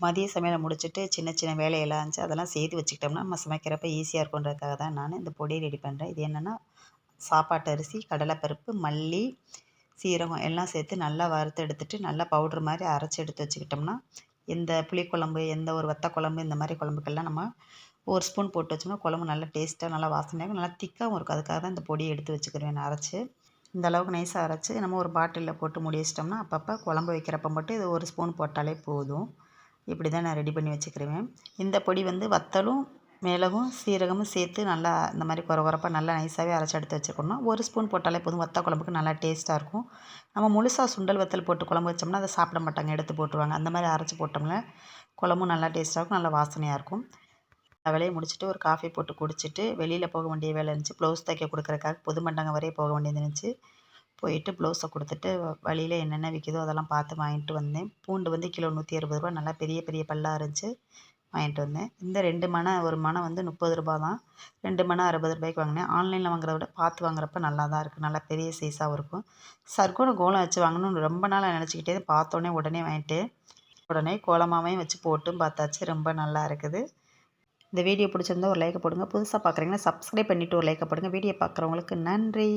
மதிய சமையலை முடிச்சுட்டு சின்ன சின்ன வேலையெல்லாம் இருந்துச்சு. அதெல்லாம் செய்து வச்சுக்கிட்டோம்னா நம்ம சமைக்கிறப்ப ஈஸியாக இருக்குன்றதுக்காக தான் நான் இந்த பொடியை ரெடி பண்ணுறேன். இது என்னென்னா சாப்பாட்டு அரிசி, கடலைப்பருப்பு, மல்லி, சீரகம் எல்லாம் சேர்த்து நல்லா வறுத்து எடுத்துட்டு நல்லா பவுட்ரு மாதிரி அரைச்சி எடுத்து வச்சுக்கிட்டோம்னா, எந்த புளிக்குழம்பு, எந்த ஒரு வத்த குழம்பு இந்த மாதிரி குழம்புக்கெல்லாம் நம்ம ஒரு ஸ்பூன் போட்டு வச்சோம்னா குழம்பு நல்லா டேஸ்ட்டாக நல்லா வாசனையாகவும் நல்லா திக்காகவும் இருக்கும். அதுக்காக தான் இந்த பொடியை எடுத்து வச்சுக்கிருவேன் நான் அரைச்சி. இந்த அளவுக்கு நைஸாக அரைச்சி நம்ம ஒரு பாட்டிலில் போட்டு மூடி வச்சிட்டோம்னா அப்பப்போ குழம்பு வைக்கிறப்ப மட்டும் இது ஒரு ஸ்பூன் போட்டாலே போதும். இப்படி தான் நான் ரெடி பண்ணி வச்சுக்கிருவேன். இந்த பொடி வந்து வத்தலும், மிளகும், சீரகமும் சேர்த்து நல்லா இந்த மாதிரி கொரகொரப்பாக நல்லா நைஸாகவே அரைச்சி எடுத்து வச்சுக்கணும். ஒரு ஸ்பூன் போட்டாலே போதும், வத்த குழம்புக்கு நல்லா டேஸ்ட்டாக இருக்கும். நம்ம முழுசாக சுண்டல் வத்தல் போட்டு குழம்பு வச்சோம்னா அதை சாப்பிட மாட்டாங்க, எடுத்து போட்டுருவாங்க. அந்த மாதிரி அரைச்சி போட்டோம்னா குழம்பும் நல்லா டேஸ்ட்டாக இருக்கும், நல்லா வாசனையாக இருக்கும். வேலையை முடிச்சுட்டு ஒரு காஃபி போட்டு குடிச்சிட்டு வெளியில் போக வேண்டிய வேலை இருந்துச்சு. ப்ளவுஸ் தைக்க கொடுக்குறக்காக புதுமண்டங்க வரைய போக வேண்டியது இருந்துச்சு. போயிட்டு ப்ளவுஸை கொடுத்துட்டு வழியில் என்னென்ன விற்கிதோ அதெல்லாம் பார்த்து வாங்கிட்டு வந்தேன். பூண்டு வந்து கிலோ 160 ரூபா, நல்லா பெரிய பெரிய பல்லாக இருந்துச்சு, வாங்கிட்டு வந்தேன். இந்த 2 மணை, ஒரு மணை வந்து 30 ரூபா தான். 2 மணை 60 ரூபாய்க்கு வாங்கினேன். ஆன்லைனில் வாங்குறத விட பார்த்து வாங்குறப்ப நல்லா தான் இருக்குது, நல்லா பெரிய சைஸாகவும் இருக்கும். சர்க்கோன கோலம் வச்சு வாங்கணும்னு ரொம்ப நாள் நினச்சிக்கிட்டே பார்த்தோன்னே உடனே வாங்கிட்டு உடனே கோலமாவையும் வச்சு போட்டும் பார்த்தாச்சு. ரொம்ப நல்லா இருக்குது. இந்த வீடியோ பிடிச்சிருந்தா ஒரு லைக்கை போடுங்க. புதுசாக பார்க்குறீங்கன்னா சப்ஸ்கிரைப் பண்ணிவிட்டு ஒரு லைக்கை போடுங்க. வீடியோ பார்க்குறவங்களுக்கு நன்றி.